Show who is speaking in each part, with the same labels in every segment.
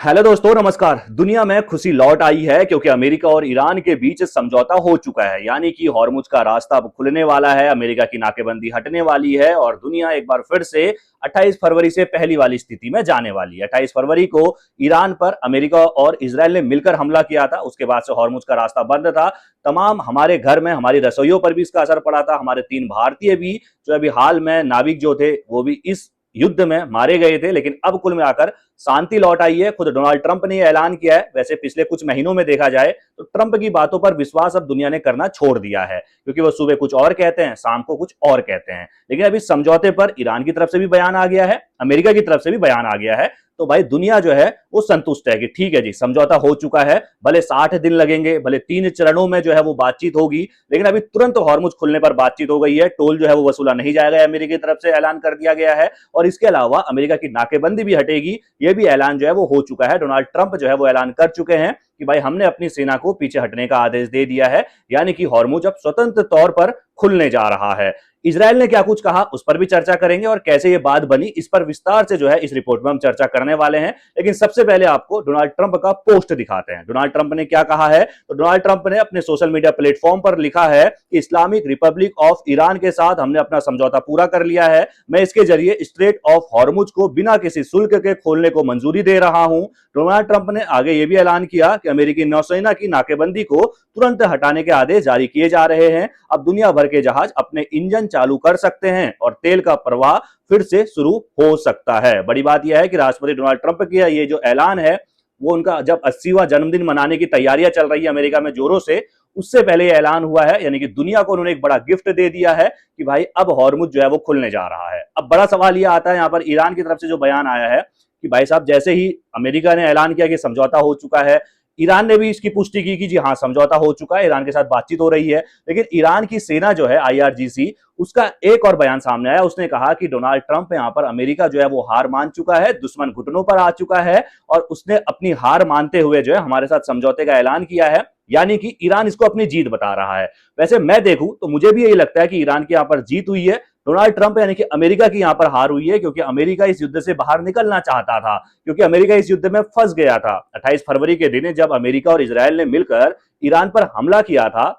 Speaker 1: Hello दोस्तों, नमस्कार। दुनिया में खुशी लौट आई है क्योंकि अमेरिका और ईरान के बीच समझौता हो चुका है। यानी कि हॉर्मुज का रास्ता अब खुलने वाला है, अमेरिका की नाकेबंदी हटने वाली है और दुनिया एक बार फिर से 28 फरवरी से पहली वाली स्थिति में जाने वाली है। 28 फरवरी को ईरान पर अमेरिका और इजरायल ने मिलकर हमला किया था। उसके बाद से हॉर्मुज का रास्ता बंद था। तमाम हमारे घर में हमारी रसोइयों पर भी इसका असर पड़ा था। हमारे 3 भारतीय भी जो अभी हाल में नाविक जो थे वो भी इस युद्ध में मारे गए थे। लेकिन अब कुल मिलाकर शांति लौट आई है। खुद डोनाल्ड ट्रंप ने ऐलान किया है। वैसे पिछले कुछ महीनों में देखा जाए तो ट्रंप की बातों पर विश्वास अब दुनिया ने करना छोड़ दिया है, क्योंकि वो सुबह कुछ और कहते हैं, शाम को कुछ और कहते हैं। लेकिन अभी समझौते पर ईरान की तरफ से भी बयान आ गया है, अमेरिका की तरफ से भी बयान आ गया है। तो भाई दुनिया जो है वो संतुष्ट है कि ठीक है जी, समझौता हो चुका है। भले 60 दिन लगेंगे, भले 3 चरणों में जो है वो बातचीत होगी, लेकिन अभी तुरंत हॉर्मुज खुलने पर बातचीत हो गई है। टोल जो है वो वसूला नहीं जाएगा, अमेरिका की तरफ से ऐलान कर दिया गया है। और इसके अलावा अमेरिका की नाकेबंदी भी हटेगी, यह भी ऐलान जो है वो हो चुका है। डोनाल्ड ट्रंप जो है वो ऐलान कर चुके हैं कि भाई हमने अपनी सेना को पीछे हटने का आदेश दे दिया है। यानी कि हॉर्मुज अब स्वतंत्र तौर पर खुलने जा रहा है। इजराइल ने क्या कुछ कहा उस पर भी चर्चा करेंगे और कैसे ये बात बनी इस पर विस्तार से जो है इस रिपोर्ट में हम चर्चा करने वाले हैं। लेकिन सबसे पहले आपको डोनाल्ड ट्रंप का पोस्ट दिखाते हैं। डोनाल्ड ट्रंप ने क्या कहा है? तो डोनाल्ड ट्रंप ने अपने सोशल मीडिया प्लेटफॉर्म पर लिखा है कि इस्लामिक रिपब्लिक ऑफ ईरान के साथ हमने अपना समझौता पूरा कर लिया है। मैं इसके जरिए स्ट्रेट ऑफ हॉर्मुज को बिना किसी शुल्क के खोलने को मंजूरी दे रहा हूं। डोनाल्ड ट्रंप ने आगे यह भी ऐलान किया कि अमेरिकी नौसेना की नाकेबंदी को तुरंत हटाने के आदेश जारी किए जा रहे हैं। अब दुनिया भर के जहाज अपने इंजन चालू कर सकते हैं और तेल का प्रवाह फिर से शुरू हो सकता है। बड़ी बात यह है कि राष्ट्रपति डोनाल्ड ट्रंप का ये जो ऐलान है वो उनका जब 80वां जन्मदिन मनाने की तैयारियां चल रही है अमेरिका में जोरों से, उससे पहले यह ऐलान हुआ है। यानी कि दुनिया को उन्होंने एक बड़ा गिफ्ट दे दिया है कि भाई अब हॉर्मुज जो है वो खुलने जा रहा है। अब बड़ा सवाल यह आता है यहां पर ईरान की तरफ से जो बयान आया है कि भाई साहब, जैसे ही अमेरिका ने ऐलान किया कि समझौता हो चुका है, ईरान ने भी इसकी पुष्टि की कि जी हाँ, समझौता हो चुका है, ईरान के साथ बातचीत हो रही है। लेकिन ईरान की सेना जो है आईआरजीसी, उसका एक और बयान सामने आया। उसने कहा कि डोनाल्ड ट्रंप यहां पर अमेरिका जो है वो हार मान चुका है, दुश्मन घुटनों पर आ चुका है और उसने अपनी हार मानते हुए जो है हमारे साथ समझौते का ऐलान किया है। यानी कि ईरान इसको अपनी जीत बता रहा है। वैसे मैं देखूं तो मुझे भी यही लगता है कि ईरान की यहां पर जीत हुई है। डोनाल्ड ट्रंप यानी कि अमेरिका की यहां पर हार हुई है, क्योंकि अमेरिका इस युद्ध से बाहर निकलना चाहता था, क्योंकि अमेरिका इस युद्ध में फंस गया था। 28 फरवरी के दिन जब अमेरिका और इजरायल ने मिलकर ईरान पर हमला किया था,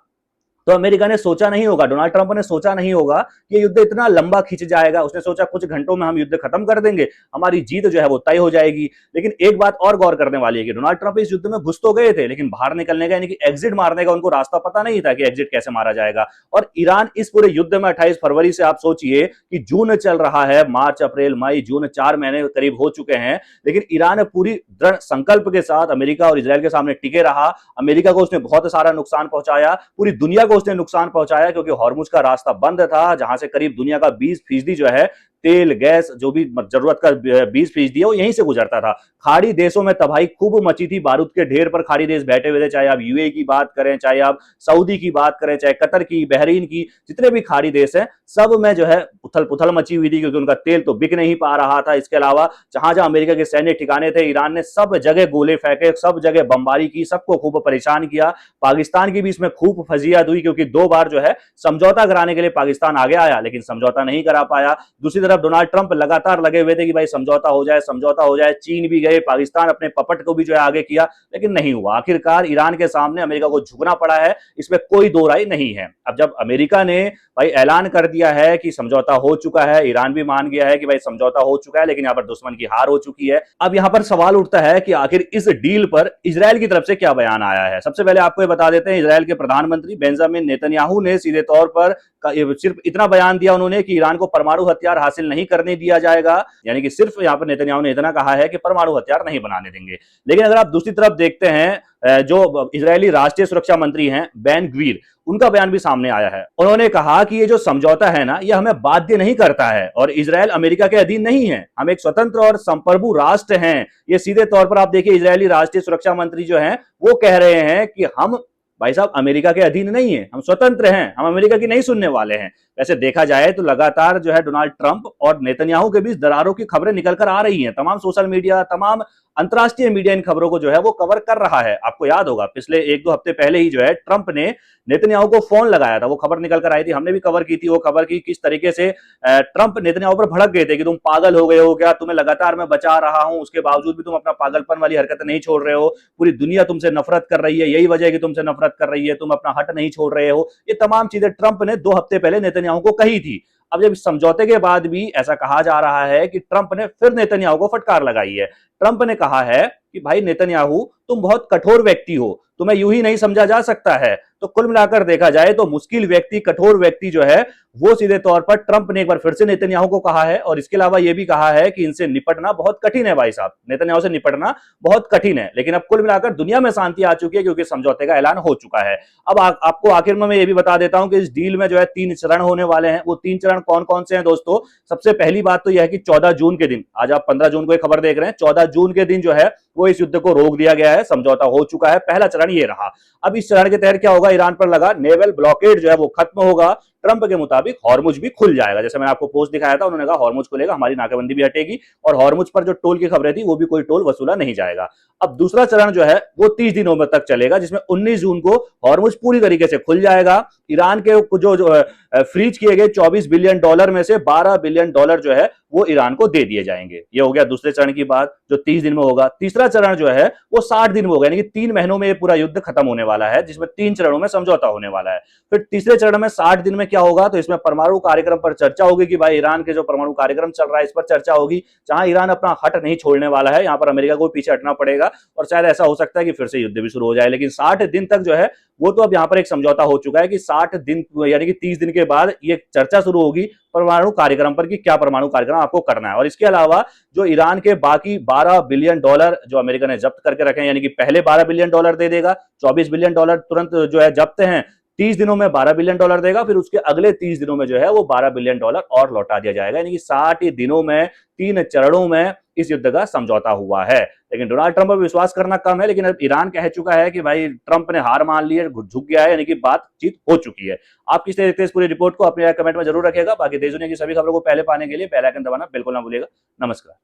Speaker 1: तो अमेरिका ने सोचा नहीं होगा, डोनाल्ड ट्रंप ने सोचा नहीं होगा कि ये युद्ध इतना लंबा खिंच जाएगा। उसने सोचा कुछ घंटों में हम युद्ध खत्म कर देंगे, हमारी जीत जो है वो तय हो जाएगी। लेकिन एक बात और गौर करने वाली है कि डोनाल्ड ट्रंप इस युद्ध में घुस तो गए थे, लेकिन बाहर निकलने का यानी कि एग्जिट मारने का उनको रास्ता पता नहीं था कि एग्जिट कैसे मारा जाएगा। और ईरान इस पूरे युद्ध में 28 फरवरी से आप सोचिए कि जून चल रहा है, मार्च अप्रैल मई जून 4 महीने करीब हो चुके हैं, लेकिन ईरान पूरी दृढ़ संकल्प के साथ अमेरिका और इजरायल के सामने टिके रहा। अमेरिका को उसने बहुत सारा नुकसान पहुंचाया, पूरी दुनिया को उसने नुकसान पहुंचाया, क्योंकि हॉर्मुज का रास्ता बंद था, जहां से करीब दुनिया का 20% जो है तेल गैस जो भी जरूरत का 20% है वो यहीं से गुजरता था। खाड़ी देशों में तबाही खूब मची थी, बारूद के ढेर पर खाड़ी देश बैठे हुए थे। चाहे आप यूएई की बात करें, चाहे आप सऊदी की बात करें, चाहे कतर की, बहरीन की, जितने भी खाड़ी देश हैं सब में जो है उथल पुथल मची हुई थी, क्योंकि उनका तेल तो बिक नहीं पा रहा था। इसके अलावा जहां जहां अमेरिका के सैन्य ठिकाने थे, ईरान ने सब जगह गोले फेंके, सब जगह बमबारी की, सबको खूब परेशान किया। पाकिस्तान की भी इसमें खूब फजीहत हुई, क्योंकि 2 बार जो है समझौता कराने के लिए पाकिस्तान आगे आया, लेकिन समझौता नहीं करा पाया। दूसरी तरफ डोनाल्ड ट्रंप लगातार लगे हुए थे कि भाई समझौता हो जाए, समझौता हो जाए। चीन भी गए, पाकिस्तान अपने पपट को भी जो है आगे किया, लेकिन नहीं हुआ। आखिरकार ईरान के सामने अमेरिका को झुकना पड़ा है, इसमें कोई दो राय नहीं है। अब जब अमेरिका ने भाई ऐलान कर दिया है कि समझौता हो चुका है, ईरान भी मान गया है कि भाई समझौता हो चुका है, लेकिन यहां पर दुश्मन की हार हो चुकी है। अब यहां पर सवाल उठता है कि आखिर इस डील पर इजरायल की तरफ से क्या बयान आया है। सबसे पहले आपको ये बता देते हैं, इजरायल के प्रधानमंत्री बेंजामिन नेतन्याहू ने सीधे तौर पर सिर्फ इतना बयान दिया उन्होंने कि ईरान को परमाणु हथियार हासिल नहीं करने दिया जाएगा। यानी कि सिर्फ यहां पर नेतन्याहू ने इतना कहा है कि परमाणु हथियार नहीं बनाने देंगे। लेकिन अगर आप दूसरी तरफ देखते हैं, जो इजरायली राष्ट्रीय सुरक्षा मंत्री हैं बेन ग्वीर, उनका बयान भी सामने आया है। उन्होंने कहा कि ये जो समझौता है ना, ये हमें बाध्य नहीं करता है और इजरायल अमेरिका के अधीन नहीं है, हम एक स्वतंत्र और संप्रभु राष्ट्र हैं। ये सीधे तौर पर आप देखिए, इजरायली राष्ट्रीय सुरक्षा मंत्री जो हैं वो कह रहे हैं कि हम भाई साहब अमेरिका के अधीन नहीं है, हम स्वतंत्र हैं, हम अमेरिका की नहीं सुनने वाले हैं। वैसे देखा जाए तो लगातार जो है डोनाल्ड ट्रंप और नेतन्याहू के बीच दरारों की खबरें निकल कर आ रही हैं। तमाम सोशल मीडिया, तमाम अंतर्राष्ट्रीय मीडिया इन खबरों को जो है वो कवर कर रहा है। आपको याद होगा पिछले 1-2 हफ्ते पहले ही जो है ट्रंप ने नेतन्याहू को फोन लगाया था, वो खबर निकल कर आई थी, हमने भी कवर की थी वो खबर की किस तरीके से ट्रंप नेतन्याहू पर भड़क गए थे कि तुम पागल हो गए हो क्या, तुम्हें लगातार मैं बचा रहा हूं, उसके बावजूद भी तुम अपना पागलपन वाली हरकत नहीं छोड़ रहे हो, पूरी दुनिया तुमसे नफरत कर रही है, यही वजह है कि तुमसे नफरत कर रही है, तुम अपना हट नहीं छोड़ रहे हो। ये तमाम चीजें ट्रंप ने 2 हफ्ते पहले नेतन्याहू को कही थी। अब जब इस समझौते के बाद भी ऐसा कहा जा रहा है कि ट्रंप ने फिर नेतन्याहू को फटकार लगाई है। ट्रंप ने कहा है कि भाई नेतन्याहू तुम बहुत कठोर व्यक्ति हो, तुम्हें यूं ही नहीं समझा जा सकता है। तो कुल मिलाकर देखा जाए तो मुश्किल व्यक्ति, कठोर व्यक्ति जो है वो सीधे तौर पर ट्रंप ने एक बार फिर से नेतन्याहू को कहा है, और इसके अलावा यह भी कहा है कि इनसे निपटना बहुत कठिन है भाई साहब, नेतन्याहू से निपटना बहुत कठिन है। लेकिन अब कुल मिलाकर दुनिया में शांति आ चुकी है क्योंकि समझौते का ऐलान हो चुका है। अब आपको आखिर में मैं ये भी बता देता हूं कि इस डील में जो है 3 चरण होने वाले हैं। वो 3 चरण कौन कौन से हैं दोस्तों? सबसे पहली बात तो यह है कि 14 जून के दिन, आज आप 15 जून को एक खबर देख रहे हैं, 14 जून के दिन जो है वो इस युद्ध को रोक दिया गया है, समझौता हो चुका है। पहला चरण ये रहा। अब इस चरण के तहत क्या होगा? ईरान पर लगा नेवल ब्लॉकेड जो है वो खत्म होगा। ट्रंप के मुताबिक हॉर्मुज भी खुल जाएगा। जैसे मैंने आपको पोस्ट दिखाया था, उन्होंने कहा हॉर्मुज खुलेगा, हमारी नाकाबंदी भी हटेगी, और हॉर्मुज पर जो टोल की खबरें थी वो भी कोई टोल वसूला नहीं जाएगा। अब दूसरा चरण जो है वो 30 दिनों में तक चलेगा, जिसमें 19 जून को हॉर्मुज पूरी तरीके से खुल जाएगा। ईरान के जो फ्रीज किए गए 24 बिलियन डॉलर में से 12 बिलियन डॉलर जो है वो ईरान को दे दिए जाएंगे। ये हो गया दूसरे चरण की बात, जो 30 दिन में होगा। तीसरा चरण जो है वो 60 दिन में होगा, यानी कि 3 महीनों में ये पूरा युद्ध खत्म होने वाला है, जिसमें 3 चरणों में समझौता होने वाला है। फिर तीसरे चरण में 60 दिन में क्या होगा? तो इसमें परमाणु कार्यक्रम पर चर्चा होगी कि भाई ईरान के जो परमाणु कार्यक्रम चल रहा है इस पर चर्चा होगी। जहां ईरान अपना हट नहीं छोड़ने वाला है, यहां पर अमेरिका को पीछे हटना पड़ेगा, और शायद ऐसा हो सकता है कि फिर से युद्ध भी शुरू हो जाए। लेकिन 60 दिन तक जो है वो तो अब यहां पर एक समझौता हो चुका है कि 60 दिन यानी कि 30 दिन के बाद ये चर्चा शुरू होगी परमाणु कार्यक्रम पर कि क्या परमाणु कार्यक्रम आपको करना है। और इसके अलावा जो ईरान के बाकी 12 बिलियन डॉलर जो अमेरिका ने जब्त करके रखे हैं, यानी कि पहले 12 बिलियन डॉलर दे देगा, 24 बिलियन डॉलर तुरंत जो है जब्त हैं, 30 दिनों में 12 बिलियन डॉलर देगा, फिर उसके अगले 30 दिनों में जो है वो 12 बिलियन डॉलर और लौटा दिया जाएगा। यानी कि 60 दिनों में 3 चरणों में इस युद्ध का समझौता हुआ है। लेकिन डोनाल्ड ट्रंप पर विश्वास करना कम है, लेकिन अब ईरान कह चुका है कि भाई ट्रंप ने हार मान ली है, झुक गया है, यानी कि बातचीत हो चुकी है। आप किस तरह देखते हैं इस पूरी रिपोर्ट को? अपने कमेंट में जरूर रखेगा। बाकी देश दुनिया की सभी खबरों को पहले पाने के लिए बेल आइकन दबाना बिल्कुल ना भूलिएगा। नमस्कार।